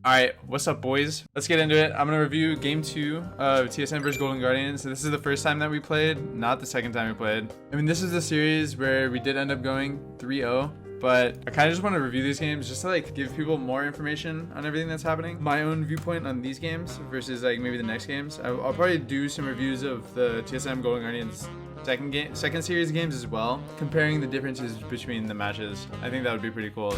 Alright, what's up boys? Let's get into it. I'm gonna review game 2 of TSM versus Golden Guardians. So this is the first time that we played, not the second time we played. I mean, this is the series where we did end up going 3-0, but I kind of just want to review these games just to like give people more information on everything that's happening. My own viewpoint on these games versus like maybe the next games. I'll probably do some reviews of the TSM Golden Guardians second series games as well, comparing the differences between the matches. I think that would be pretty cool.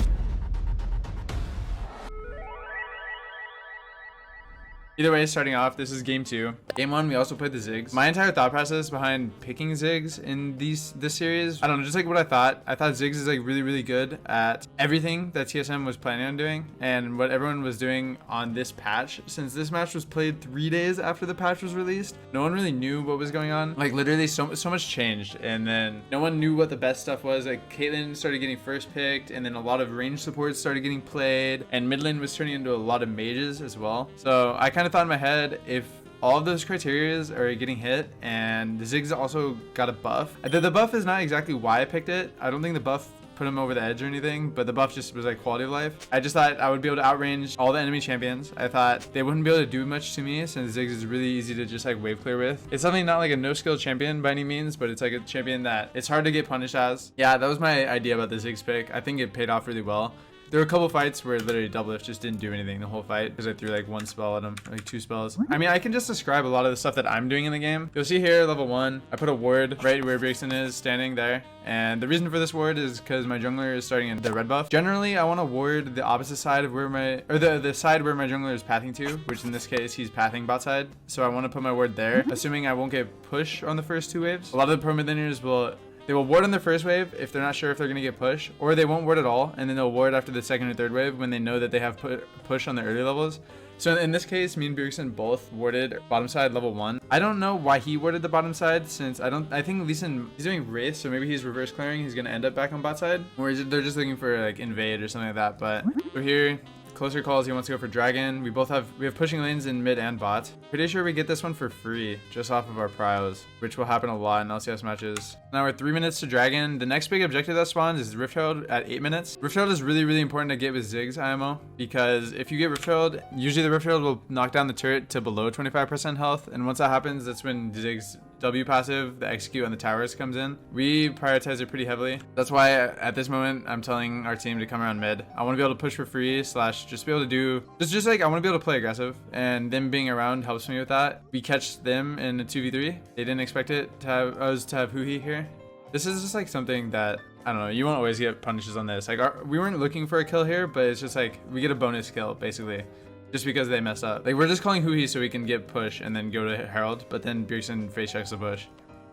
Either way, starting off, this is game 2. Game 1, we also played the Ziggs. My entire thought process behind picking Ziggs in this series, I don't know, just like what I thought. I thought Ziggs is like really good at everything that TSM was planning on doing and what everyone was doing on this patch. Since this match was played 3 days after the patch was released, no one really knew what was going on. Like literally so much changed, and then no one knew what the best stuff was. Like Caitlyn started getting first picked, and then a lot of range supports started getting played, and mid lane was turning into a lot of mages as well. So I kind of thought in my head, if all of those criterias are getting hit and the Ziggs also got a buff. The buff is not exactly why I picked it. I don't think the buff put him over the edge or anything, but the buff just was like quality of life. I just thought I would be able to outrange all the enemy champions. I thought they wouldn't be able to do much to me since Ziggs is really easy to just like wave clear with. It's something not like a no skill champion by any means, but it's like a champion that it's hard to get punished as. Yeah, that was my idea about the Ziggs pick. I think it paid off really well. There were a couple fights where literally Doublelift just didn't do anything the whole fight because I threw like 1 spell at him, like 2 spells. I mean, I can just describe a lot of the stuff that I'm doing in the game. You'll see here, level 1, I put a ward right where Brixton is standing there. And the reason for this ward is because my jungler is starting in the red buff. Generally, I want to ward the opposite side of where the side where my jungler is pathing to, which in this case, he's pathing bot side. So I want to put my ward there, assuming I won't get push on the first 2 waves. A lot of the pro mid laners they will ward on the first wave if they're not sure if they're going to get push, or they won't ward at all, and then they'll ward after the second or third wave when they know that they have push on the early levels. So in this case, me and Bjergsen both warded bottom side level 1. I don't know why he warded the bottom side, since I think Lee Sin, he's doing Wraith, so maybe he's reverse clearing, he's going to end up back on bot side, or they're just looking for like invade or something like that. But we're here. Closer calls, he wants to go for dragon. We have pushing lanes in mid and bot. Pretty sure we get this one for free just off of our pryos, which will happen a lot in LCS matches. Now we're 3 minutes to dragon. The next big objective that spawns is Rift Herald at 8 minutes. Rift Herald is really important to get with Ziggs IMO, because if you get Rift Herald, usually the Rift Herald will knock down the turret to below 25% health, and once that happens, that's when Ziggs W passive, the execute on the towers comes in. We prioritize it pretty heavily. That's why at this moment, I'm telling our team to come around mid. I want to be able to push for free / just be able to do, just like I want to be able to play aggressive, and them being around helps me with that. We catch them in a 2v3. They didn't expect it to have us to have Huhi here. This is just like something that, I don't know, you won't always get punishes on this. Like we weren't looking for a kill here, but it's just like we get a bonus kill basically, just because they messed up. Like we're just calling Huhi so we can get push and then go to Herald, but then Bjergsen face checks the push.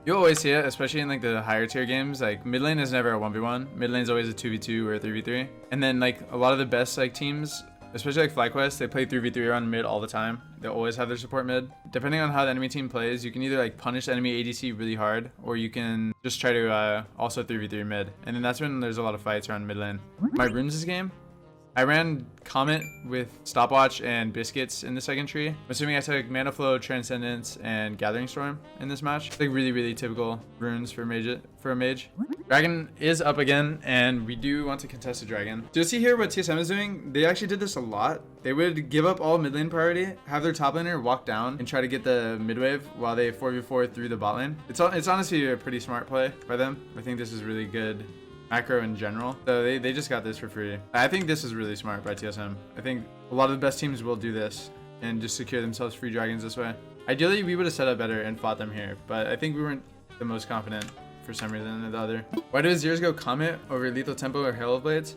You'll always see it, especially in like the higher tier games. Like mid lane is never a 1v1. Mid lane is always a 2v2 or a 3v3. And then like a lot of the best like teams, especially like FlyQuest, they play 3v3 around mid all the time. They always have their support mid. Depending on how the enemy team plays, you can either like punish enemy ADC really hard, or you can just try to also 3v3 mid. And then that's when there's a lot of fights around mid lane. My runes this game, I ran Comet with Stopwatch and Biscuits in the second tree. I'm assuming I took Mana Flow, Transcendence, and Gathering Storm in this match. Like really typical runes for a mage. Dragon is up again, and we do want to contest a dragon. Do you see here what TSM is doing? They actually did this a lot. They would give up all mid lane priority, have their top laner walk down and try to get the mid wave while they 4v4 through the bot lane. It's honestly a pretty smart play by them. I think this is really good macro in general. So they just got this for free. I think this is really smart by TSM. I think a lot of the best teams will do this and just secure themselves free dragons this way. Ideally, we would have set up better and fought them here, but I think we weren't the most confident for some reason than the other. Why do Azirs go Comet over Lethal Tempo or Herald Blades?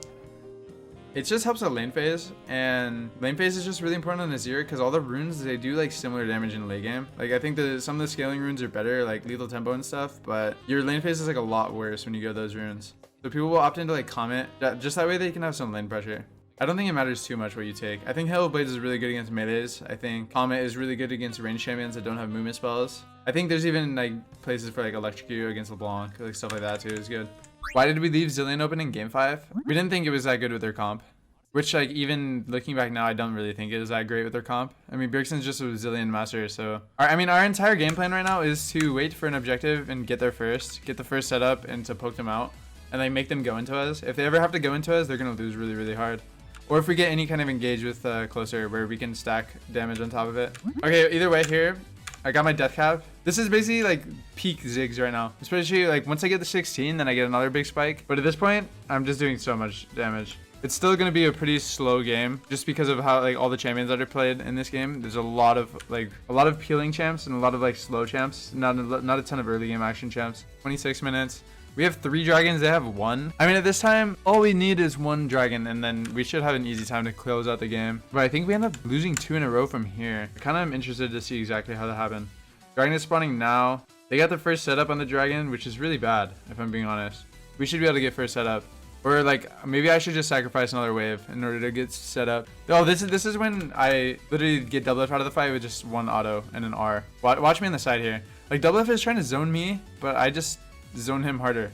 It just helps out lane phase, and lane phase is just really important on Azir because all the runes, they do like similar damage in late game. Like I think some of the scaling runes are better, like Lethal Tempo and stuff, but your lane phase is like a lot worse when you go those runes. So people will opt into like Comet, just that way they can have some lane pressure. I don't think it matters too much what you take. I think Herald Blades is really good against melees. I think Comet is really good against ranged champions that don't have movement spells. I think there's even like places for like Electrocute against LeBlanc, like stuff like that too is good. Why did we leave Zilean open in game 5? We didn't think it was that good with their comp. Which, like, even looking back now, I don't really think it is that great with their comp. I mean, Bjergsen's just a Zilean master, so... our entire game plan right now is to wait for an objective and get there first. Get the first setup and to poke them out. And, like, make them go into us. If they ever have to go into us, they're gonna lose really hard. Or if we get any kind of engage with closer where we can stack damage on top of it. Okay, either way here, I got my death cap. This is basically like peak Ziggs right now. Especially like once I get the 16, then I get another big spike. But at this point, I'm just doing so much damage. It's still going to be a pretty slow game just because of how like all the champions that are played in this game. There's a lot of peeling champs and a lot of like slow champs. Not a ton of early game action champs. 26 minutes. We have 3 dragons, they have 1. I mean, at this time, all we need is 1 dragon, and then we should have an easy time to close out the game. But I think we end up losing 2 in a row from here. I kind of am interested to see exactly how that happened. Dragon is spawning now. They got the first setup on the dragon, which is really bad, if I'm being honest. We should be able to get first setup. Or like, maybe I should just sacrifice another wave in order to get set up. Oh, this is when I literally get double F out of the fight with just 1 auto and an R. Watch me on the side here. Like, double F is trying to zone me, but I just zone him harder.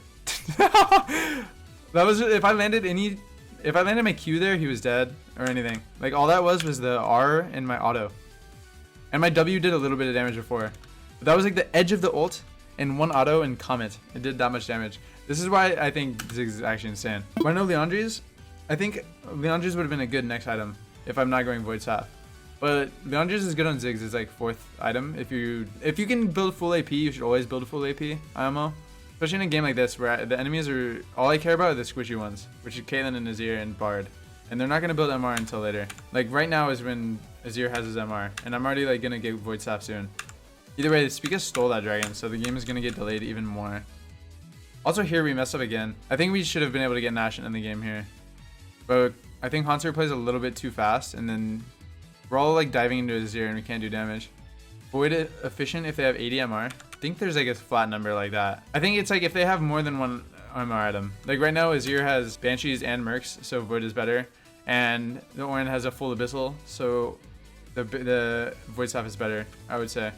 That was, if I landed my Q there, he was dead or anything. Like, all that was the R and my auto. And my W did a little bit of damage before. But that was like the edge of the ult and 1 auto and comet. It did that much damage. This is why I think Ziggs is actually insane. When I know Leandri's, I think Leandri's would have been a good next item if I'm not going Void Staff. But Leandri's is good on Ziggs as like 4th item. If you can build full AP, you should always build a full AP IMO. Especially in a game like this where the enemies are, all I care about are the squishy ones, which is Caitlyn and Azir and Bard. And they're not going to build MR until later. Like right now is when Azir has his MR. And I'm already like going to get Void Staff soon. Either way, Spica stole that dragon, so the game is going to get delayed even more. Also here we messed up again. I think we should have been able to get Nash in the game here. But I think Haunter plays a little bit too fast, and then we're all like diving into Azir and we can't do damage. Void efficient if they have 80 MR. I think there's like a flat number like that. I think it's like if they have more than 1 MR item. Like right now Azir has Banshees and Mercs, so Void is better. And the Orin has a full Abyssal, so the Void Staff is better, I would say.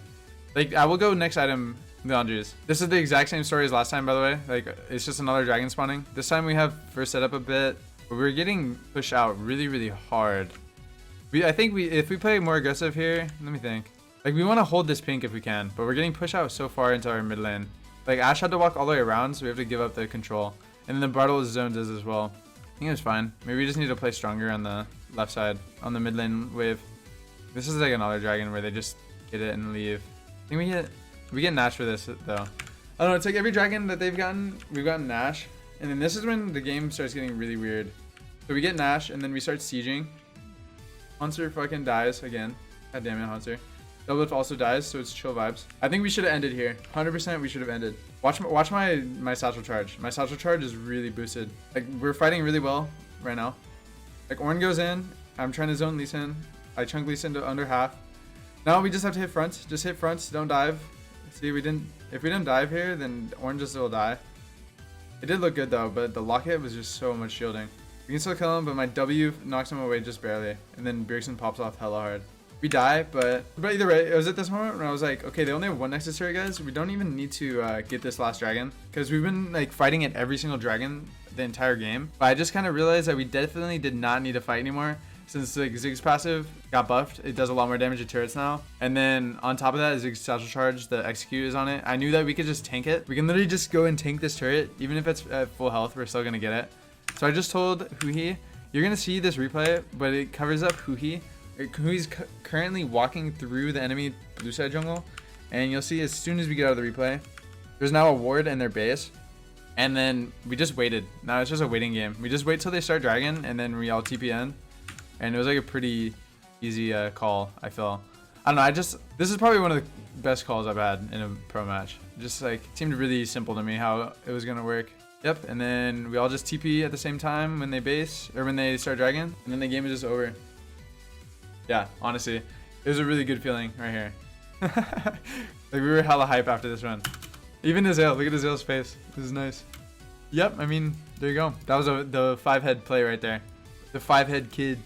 Like I will go next item, Leandri's. This is the exact same story as last time, by the way. Like it's just another dragon spawning. This time we have first setup a bit, but we're getting pushed out really, really hard. I think if we play more aggressive here, let me think. Like we want to hold this pink if we can, but we're getting pushed out so far into our mid lane. Like Ashe had to walk all the way around, so we have to give up the control. And then the Bartle is zoned as well. I think it was fine. Maybe we just need to play stronger on the left side, on the mid lane wave. This is like another dragon where they just get it and leave. I think we get Nash for this though. I don't know, it's like every dragon that we've gotten Nash. And then this is when the game starts getting really weird. So we get Nash and then we start sieging. Haunter fucking dies again. God damn it, Haunter. Double Lift also dies, so it's chill vibes. I think we should have ended here. 100% we should have ended. Watch my satchel charge. My satchel charge is really boosted. Like we're fighting really well right now. Like Ornn goes in. I'm trying to zone Lee Sin. I chunk Lee Sin to under half. Now we just have to hit front. Just hit front. Don't dive. See, if we didn't dive here, then Ornn just will die. It did look good though, but the lock hit was just so much shielding. We can still kill him, but my W knocks him away just barely. And then Bjergsen pops off hella hard. We die, but either way, it was at this moment when I was like, okay, they only have 1 Nexus turret, guys. We don't even need to get this last dragon. Because we've been like fighting at every single dragon the entire game. But I just kind of realized that we definitely did not need to fight anymore. Since like Ziggs passive got buffed, it does a lot more damage to turrets now. And then on top of that, Ziggs satchel charge, the execute is on it. I knew that we could just tank it. We can literally just go and tank this turret. Even if it's at full health, we're still going to get it. So I just told Huhi, you're going to see this replay, but it covers up Huhi. Hui's currently walking through the enemy blue side jungle. And you'll see as soon as we get out of the replay, there's now a ward in their base. And then we just waited. Now it's just a waiting game. We just wait till they start dragon and then we all TPN. And it was like a pretty easy call, I feel. I don't know, this is probably one of the best calls I've had in a pro match. Just like, it seemed really simple to me how it was gonna work. Yep, and then we all just TP at the same time when they base, or when they start dragon, and then the game is just over. Yeah, honestly, it was a really good feeling right here. Like we were hella hype after this run. Even Azale, look at Azale's face. This is nice. Yep, I mean, there you go. That was the 5-head play right there. The 5-head kid.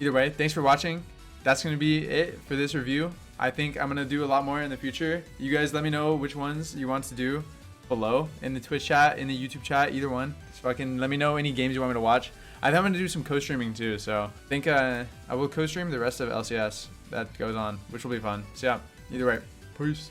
Either way, thanks for watching. That's going to be it for this review. I think I'm going to do a lot more in the future. You guys let me know which ones you want to do below in the Twitch chat, in the YouTube chat, either one. Just fucking let me know any games you want me to watch. I think I'm going to do some co-streaming too, so I think I will co-stream the rest of LCS that goes on, which will be fun. So yeah, either way, peace.